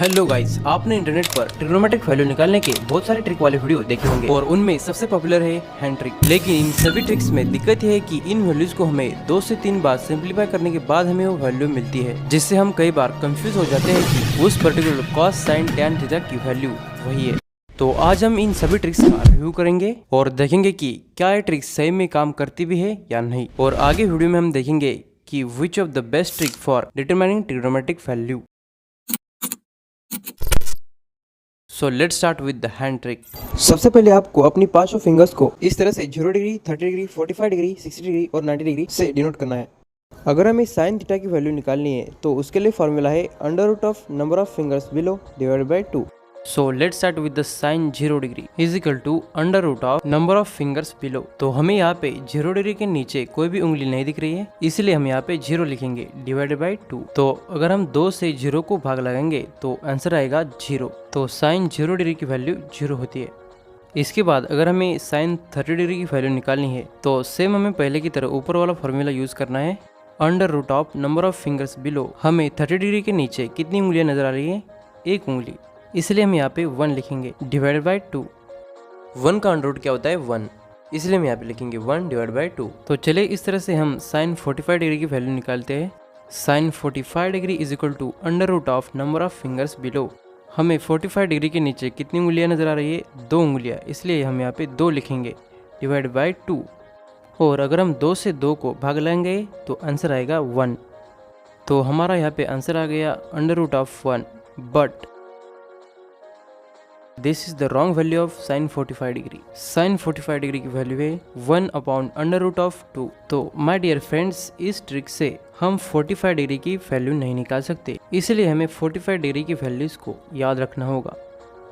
Hello guys, आपने internet पर trigonometric value निकालने के बहुत सारे ट्रिक वाले वीडियो देखे होंगे और उनमें सबसे पॉपुलर है हैंड ट्रिक। लेकिन इन सभी ट्रिक्स में दिक्कत यह है कि इन वैल्यूज को हमें 2 से 3 बार सिंप्लीफाई करने के बाद हमें वो वैल्यू मिलती है, जिससे हम कई बार कंफ्यूज हो जाते हैं कि उस particular cos sine tan theta की वैल्यू वही है। तो आज हम इन सभी ट्रिक्स का रिव्यू करेंगे और देखेंगे कि क्या ये ट्रिक्स सही में काम करती भी है या नहीं। और आगे वीडियो में हम देखेंगे कि which of the best trick for determining trigonometric value. So let's start with the hand trick. सबसे पहले आपको अपनी पांचों फिंगर्स को इस तरह से 0 डिग्री, 30 डिग्री, 45 डिग्री, 60 डिग्री और 90 डिग्री से डिनोट करना है। अगर हमें साइन थीटा की वैल्यू निकालनी है तो उसके लिए फॉर्मूला है under root of number of fingers below divided by 2। So let's start with the sine 0 degree is equal to under root of number of fingers below. तो हमें यहाँ पे 0 डिग्री के नीचे कोई भी उंगली नहीं दिख रही है, इसलिए हम यहाँ पे 0 लिखेंगे डिवाइडेड बाय 2। तो अगर हम 2 से 0 को भाग लगाएंगे तो आंसर आएगा 0। तो साइन 0 डिग्री की वैल्यू 0 होती है। इसके बाद अगर हमें साइन 30 डिग्री की वैल्यू निकालनी है तो सेम हमें पहले की तरह ऊपर वाला फॉर्मूला यूज करना है under root of number of fingers below. हमें 30 डिग्री के नीचे कितनी उंगलियां नजर आ रही है? एक उंगली, इसलिए हम यहाँ पे 1 लिखेंगे डिवाइडेड बाय 2। 1 का अंडर रूट क्या होता है? 1, इसलिए हम यहाँ पे लिखेंगे 1 डिवाइड बाय 2। तो चले इस तरह से हम साइन 45 डिग्री की वैल्यू निकालते हैं। Sine 45 degree is equal to under root of number of fingers below. हमें 45 डिग्री के नीचे कितनी उंगलियां नजर आ रही है? 2 उंगलियां, इसलिए हम यहाँ पे 2 लिखेंगे डिवाइड बाय 2। और अगर हम 2 से 2 को भाग लेंगे तो आंसर आएगा 1। तो हमारा यहाँ पे आंसर आ गया under root of 1। But this is the wrong value of sine 45 degree. Sine 45 degree की वैल्यू है 1 अपॉन अंडर रूट ऑफ 2। तो माय डियर फ्रेंड्स, इस ट्रिक से हम 45 डिग्री की वैल्यू नहीं निकाल सकते, इसलिए हमें 45 डिग्री की वैल्यूज को याद रखना होगा।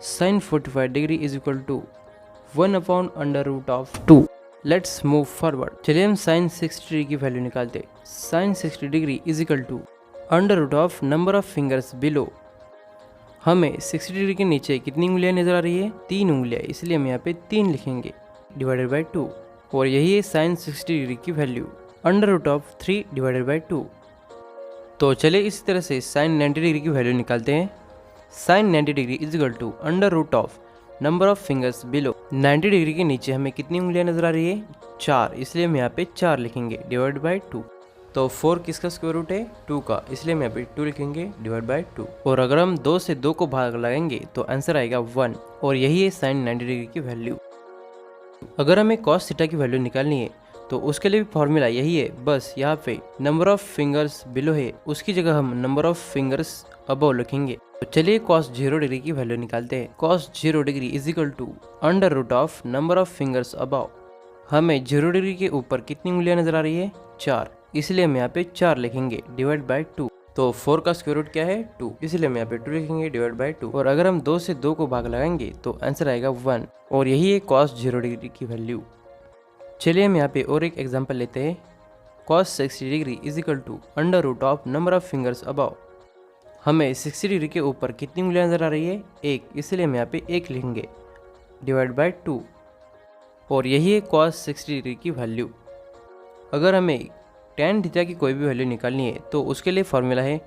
Sine 45 degree is equal to 1 upon under root of 2। Let's move forward. चलिए हम साइन 60 डिग्री की वैल्यू निकालते। Sine 60 degree is equal to under root of number of fingers below. हमें 60 डिग्री के नीचे कितनी उंगलियां नजर आ रही है? 3 उंगलियां, इसलिए हम यहाँ पे 3 लिखेंगे डिवाइडेड बाय 2। और यही है साइन 60 डिग्री की value under root of 3 divided by 2। तो चले इसी तरह से साइन 90 डिग्री की वैल्यू निकालते हैं। Sine 90 degree is equal to under root of number of fingers below. 90 degree के नीचे हमें कितनी उंगलियां नजर आ रही है? 4, इसलिए हम यहाँ पे 4 लिखेंगे डिवाइड बाय 2। तो 4 किसका स्क्वायर रूट है? 2 का, इसलिए हम यहाँ पे 2 लिखेंगे डिवाइड बाय 2। और अगर हम 2 से 2 को भाग लगाएंगे तो आंसर आएगा 1। और यही है साइन 90 डिग्री की वैल्यू। अगर हमें कॉस थीटा की वैल्यू निकालनी है तो उसके लिए भी फॉर्मूला यही है, बस यहाँ पे नंबर ऑफ फिंगर्स बिलो है, उसकी जगह हम नंबर ऑफ फिंगर्स अबव लिखेंगे। तो चलिए कॉस 0 डिग्री की वैल्यू निकालते हैं। Cos 0 degree is equal to under root of number of fingers above. हमें 0 डिग्री के ऊपर कितनी उंगलियां नजर आ रही है? 4, इसलिए हम यहाँ पे 4 लिखेंगे डिवाइड बाय 2। तो 4 का स्क्वायर रूट क्या है? 2, इसलिए हम यहाँ पे 2 लिखेंगे डिवाइड बाय 2। और अगर हम 2 से 2 को भाग लगाएंगे तो आंसर आएगा 1। और यही है कॉस 0 डिग्री की वैल्यू। चलिए हम यहाँ पे और एक एग्जांपल लेते हैं। Cos 60 degree is equal to under root of number of fingers above. हमें 60 डिग्री के ऊपर कितनी उंगलियां नजर आ रही है? 1, इसलिए हम यहाँ पे 1 लिखेंगे डिवाइड बाय 2। और यही है कॉस 60 डिग्री की वैल्यू। अगर हमें टैन थीटा की कोई भी वैल्यू निकालनी है तो उसके लिए फॉर्मूला है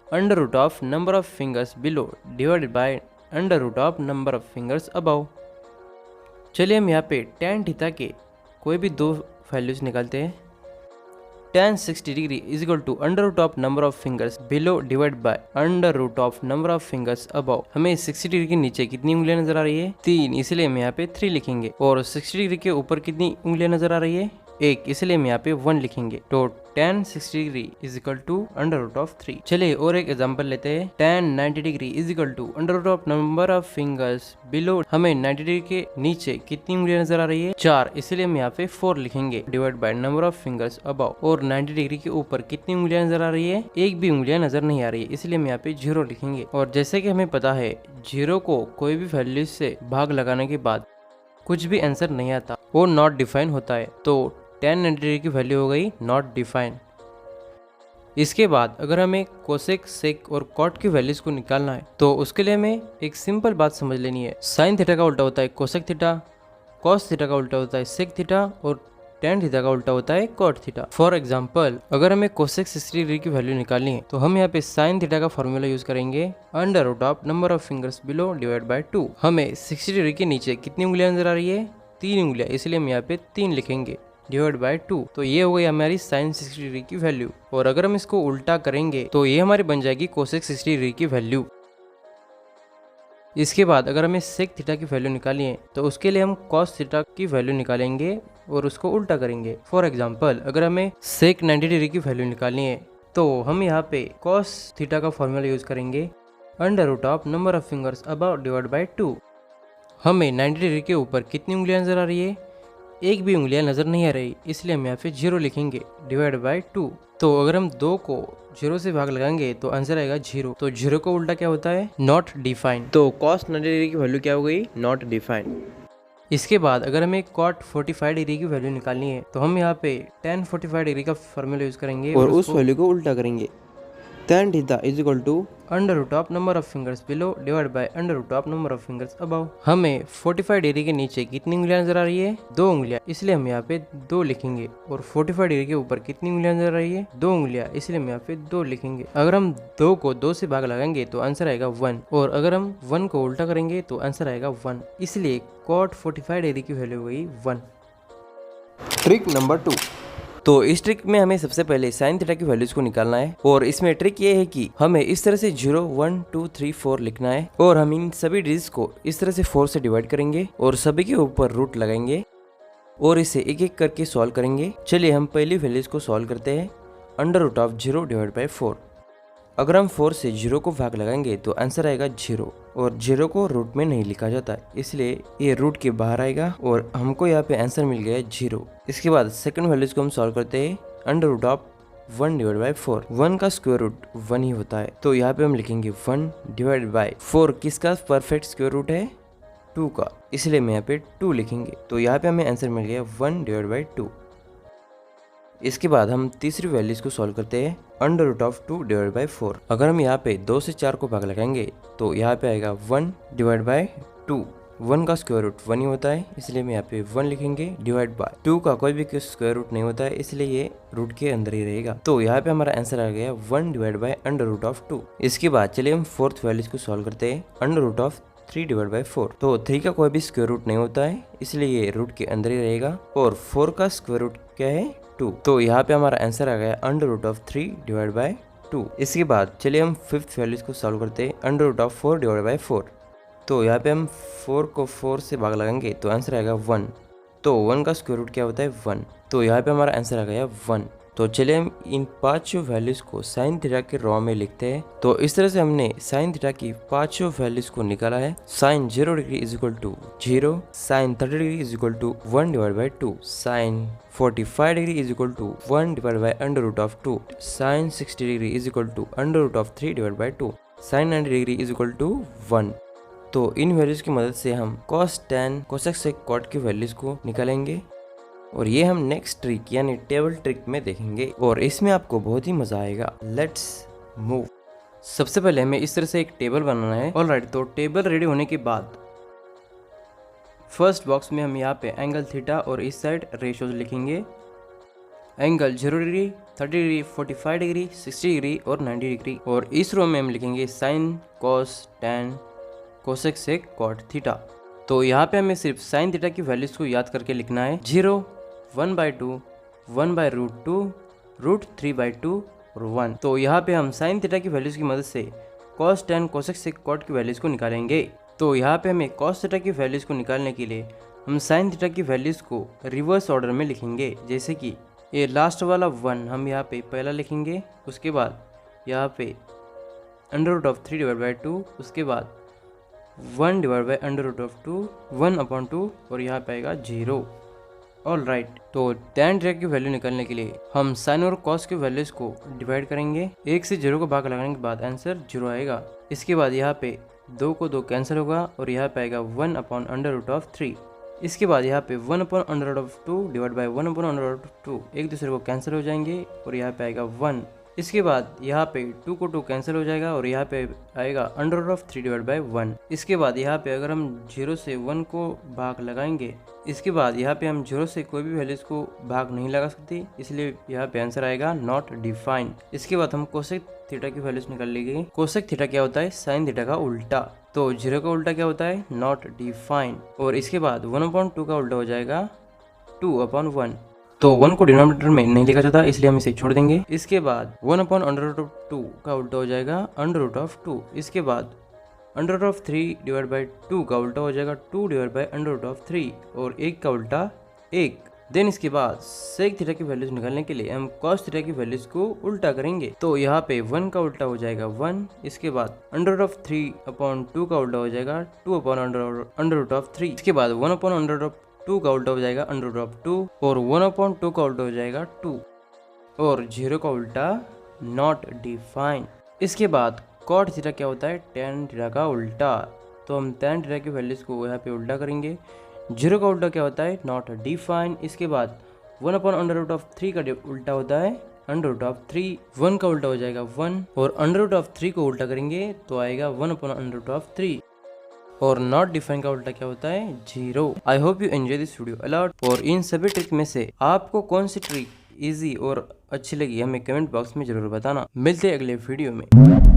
under root of number of fingers below divided by under root of number of fingers above. चलिए हम यहाँ पे टैन थीटा के कोई भी 2 वैल्यूज निकालते हैं। Tan 60 degree is equal to under root of number of fingers below divide by under root of number of fingers above. हमें 60 डिग्री के नीचे कितनी उंगलियां नजर आ रही है? 3, इसलिए हम यहाँ पे 3 लिखेंगे। और 60 डिग्री के ऊपर कितनी उंगलियां नजर आ रही है? 1, इसलिए हम यहाँ पे 1 लिखेंगे। तो tan 60 degree is equal to under root of 3। चलिए और एक एग्जांपल लेते हैं। Tan 90 degree is equal to under root of number of fingers below. हमें 90 डिग्री के नीचे कितनी उंगलियां नजर आ रही है? 4, इसलिए हम यहाँ पे 4 लिखेंगे divide by number of fingers above. और 90 डिग्री के ऊपर कितनी उंगलियां नजर आ रही है? एक भी उंगलियां नजर नहीं आ रही है, इसलिए हम यहाँ पे 0 लिखेंगे। और जैसे कि हमें पता है 0 को कोई भी वैल्यू से भाग लगाने के बाद कुछ भी आंसर नहीं आता, वो नॉट डिफाइन होता है। तो टैन 90 डिग्री की वैल्यू हो गई नॉट डिफाइन। इसके बाद अगर हमें कोसेक, सेक और कॉट की वैल्यूज को निकालना है तो उसके लिए हमें एक सिंपल बात समझ लेनी है। साइन थीटा का उल्टा होता है कोसेक थीटा, कॉस थीटा का उल्टा होता है सेक थीटा और tan थीटा का उल्टा होता है cot थीटा। फॉर एग्जाम्पल अगर हमें cosec 60 डिग्री की वैल्यू निकालनी है तो हम यहाँ पे sin थीटा का फॉर्मूला यूज करेंगे under root of number of fingers below divide by 2। हमें 60 डिग्री के नीचे कितनी उंगलियां नजर आ रही है? 3 उंगलियां, इसलिए हम यहाँ पे 3 लिखेंगे डिवाइड बाय 2। तो ये हो गई हमारी sin 60 डिग्री की वैल्यू। और अगर हम इसको उल्टा करेंगे तो ये हमारी बन जाएगी cosec 60 डिग्री की वैल्यू। इसके बाद अगर हमें सेक थीटा की वैल्यू निकालनी है तो उसके लिए हम कॉस थीटा की वैल्यू निकालेंगे और उसको उल्टा करेंगे। फॉर एग्जांपल अगर हमें सेक 90 डिग्री की वैल्यू निकालनी है तो हम यहाँ पे कॉस थीटा का फॉर्मूला यूज करेंगे under root of number of fingers about divide by 2। हमें 90 डिग्री के ऊपर कितनी उंगलियां नजर आ रही है? एक भी उंगलियां नजर नहीं आ रही, इसलिए हम यहाँ पे 0 लिखेंगे डिवाइड बाय 2। तो अगर हम 2 को 0 से भाग लगाएंगे तो आंसर आएगा 0। तो 0 को उल्टा क्या होता है? Not defined. तो cos 90 डिग्री की वैल्यू क्या हो गई? Not defined. इसके बाद अगर हमें cot 45 डिग्री की वैल्यू निकालनी है तो हम यहाँ पे tan 45 डिग्री का फॉर्मूला यूज करेंगे और उस वैल्यू को उल्टा करेंगे। tan theta is equal to under root of number of fingers below divide by under root of number of fingers above. हमें 45 डिग्री के नीचे कितनी उंगलियां नजर आ रही है? 2 उंगलियां, इसलिए हम यहाँ पे 2 लिखेंगे। और 45 डिग्री के ऊपर कितनी उंगलियां नजर आ रही है? 2 उंगलियां, इसलिए हम यहाँ पे 2 लिखेंगे। अगर हम 2 को 2 से भाग लगाएंगे तो आंसर आएगा 1। और अगर हम 1 को उल्टा करेंगे तो आंसर आएगा 1, इसलिए cot 45 डिग्री की वैल्यू हुई 1। Trick number 2। तो इस ट्रिक में हमें सबसे पहले साइन थीटा की वैल्यूज को निकालना है। और इसमें ट्रिक ये है कि हमें इस तरह से 0 1 2 3 4 लिखना है और हम इन सभी डिजिट्स को इस तरह से 4 से डिवाइड करेंगे और सभी के ऊपर रूट लगाएंगे और इसे एक एक करके सॉल्व करेंगे। चलिए हम पहली वैल्यूज को सॉल्व करते हैं। Under root of 0 divide by 4। अगर हम 4 से 0 को भाग लगाएंगे तो आंसर आएगा 0 और 0 को रूट में नहीं लिखा जाता, इसलिए ये रूट के बाहर आएगा और हमको यहाँ पे आंसर मिल गया 0। इसके बाद सेकंड वैल्यूज को हम सॉल्व करते हैं। Under root of 1 divide by 4। 1 का स्क्वायर रूट 1 ही होता है, तो यहाँ पे हम लिखेंगे 1 डिवाइड बाई 4। किसका परफेक्ट स्क्वायर रूट है? 2 का, इसलिए हम यहाँ पे 2 लिखेंगे। तो यहाँ पे हमें आंसर मिल गया 1 डिवाइड बाई 2। इसके बाद हम तीसरी वैल्यूज को सॉल्व करते हैं। Under root of 2 divide by 4। अगर हम यहाँ पे 2 से 4 को भाग लगाएंगे तो यहाँ पे आएगा 1 डिवाइड बाई 2। 1 का स्क्वायर रूट 1 ही होता है, इसलिए हम यहाँ पे 1 लिखेंगे डिवाइड बाय 2 का कोई भी स्क्वायर रूट नहीं होता है, इसलिए ये रूट के अंदर ही रहेगा। तो यहाँ पे हमारा आंसर आ गया 1 divide by under root of 2। इसके बाद चलिए हम फोर्थ वैल्यूज को सॉल्व करते हैं। Under root of 3 divide by 4। तो 3 का कोई भी स्क्वायर रूट नहीं होता है, इसलिए ये रूट के अंदर ही रहेगा। और 4 का स्क्वायर रूट क्या है? 2। तो यहाँ पे हमारा आंसर आ गया under root of 3 divide by 2। इसके बाद चलिए हम फिफ्थ वैल्यूज को सॉल्व करते हैं। Under root of 4 divide by 4। तो यहाँ पे हम 4 को 4 से भाग लगाएंगे तो आंसर आएगा 1। तो 1 का स्क्वायर रूट क्या होता है? 1। तो यहाँ पे हमारा आंसर आ गया 1। तो चलिए हम इन 5 वैल्यूज को साइन थीटा के रॉ में लिखते हैं। तो इस तरह से हमने साइन थीटा की 5 वैल्यूज को निकाला है। Sine 0 degree is equal to 0, sine 30 degree is equal to 1 divide by 2, sine 45 degree is equal to 1 divide by under root of 2, sine 60 degree is equal to under root of 3 divide by 2, sine 90 degree is equal to 1। तो इन values की मदद से हम cos, tan, cosec, sec, cot की values को निकालेंगे और ये हम नेक्स्ट ट्रिक यानी टेबल ट्रिक में देखेंगे और इसमें आपको बहुत ही मजा आएगा। Let's move. सबसे पहले हमें इस तरह से एक टेबल बनाना है। ऑलराइट, तो टेबल रेडी होने के बाद फर्स्ट बॉक्स में हम यहाँ पे एंगल थीटा और इस साइड रेशियोज लिखेंगे। Angle 0 degree, 30 degree, 45 degree, 60 degree और 90 डिग्री। और इस रो में हम लिखेंगे साइन, कॉस, टैन, कोसेक, सेक, कॉट, थीटा। तो यहाँ पे हमें सिर्फ साइन थीटा की वैल्यूज को याद करके लिखना है। 0, 1/2, 1/√2, √3/2 और 1। तो यहाँ पे हम साइन थीटा की वैल्यूज की मदद से कॉस, टैन, कोसेक, सेक, कॉट की वैल्यूज को निकालेंगे। तो यहाँ पे हमें कॉस थीटा की वैल्यूज को निकालने के लिए हम साइन थीटा की वैल्यूज को रिवर्स ऑर्डर में लिखेंगे। जैसे कि ये लास्ट वाला 1 हम यहाँ पे पहला लिखेंगे, उसके बाद यहाँ पे under root of 3 divide by 2, उसके बाद 1 divide by under root of 2, 1/2 और यहाँ पे आएगा 0। ऑल राइट, तो टैन थीटा की वैल्यू निकालने के लिए हम साइन और कॉस के वैल्यूज को डिवाइड करेंगे। 1 से 0 को भाग लगाने के बाद आंसर 0 आएगा। इसके बाद यहाँ पे 2 को 2 कैंसिल होगा और यहाँ पे आएगा 1/√3। इसके बाद यहाँ पे 1/√2 डिवाइड बाई 1/√2 एक दूसरे को कैंसिल हो जाएंगे और यहाँ पे आएगा 1 इसके बाद यहाँ पे 2 को 2 कैंसिल हो जाएगा और यहाँ पे आएगा under root of 3 divide by 1। इसके बाद यहाँ पे अगर हम 0 से 1 को भाग लगाएंगे, इसके बाद यहाँ पे हम 0 से कोई भी वैल्यूज को भाग नहीं लगा सकते, इसलिए यहाँ पे आंसर आएगा नॉट डिफाइंड। इसके बाद हम कोसेक थीटा की वैल्यूज निकाल लेंगे। कोसेक थीटा क्या होता है? साइन थीटा का उल्टा। तो 0 का उल्टा क्या होता है? Not defined. और इसके बाद 1/2 का उल्टा हो जाएगा 2/1। तो 1 को डिनोमिनेटर में नहीं लिखा जाता, इसलिए हम इसे छोड़ देंगे। इसके बाद 1/√2 का उल्टा हो जाएगा √2। इसके बाद √3 डिवाइड बाई 2 का उल्टा हो जाएगा 2 डिवाइड बाई √3 और 1 का उल्टा 1। देन इसके बाद सेक थीटा की वैल्यूज निकालने के लिए हम कॉस थीटा की वैल्यूज को उल्टा करेंगे। तो यहाँ पे 1 का उल्टा हो जाएगा 1। इसके बाद √3/2 का उल्टा हो जाएगा 2/√3। इसके बाद 1/√2 का उल्टा हो जाएगा √2 और 1/2 का उल्टा हो जाएगा 2 और 0 का उल्टा नॉट डिफाइंड। इसके बाद कॉट थीटा क्या होता है? tan थीटा का उल्टा। तो हम tan थीटा की वैल्यूज को यहाँ पे उल्टा करेंगे। 0 का उल्टा क्या होता है? Not defined. इसके बाद 1/√3 का उल्टा होता है √3। 1 का उल्टा हो जाएगा 1 और √3 को उल्टा करेंगे तो आएगा 1/√3 और नॉट डिफाइन का उल्टा क्या होता है? 0। I hope you enjoy this video a lot. और इन सभी ट्रिक में से आपको कौन सी ट्रिक इजी और अच्छी लगी हमें कमेंट बॉक्स में जरूर बताना। मिलते हैं अगले वीडियो में।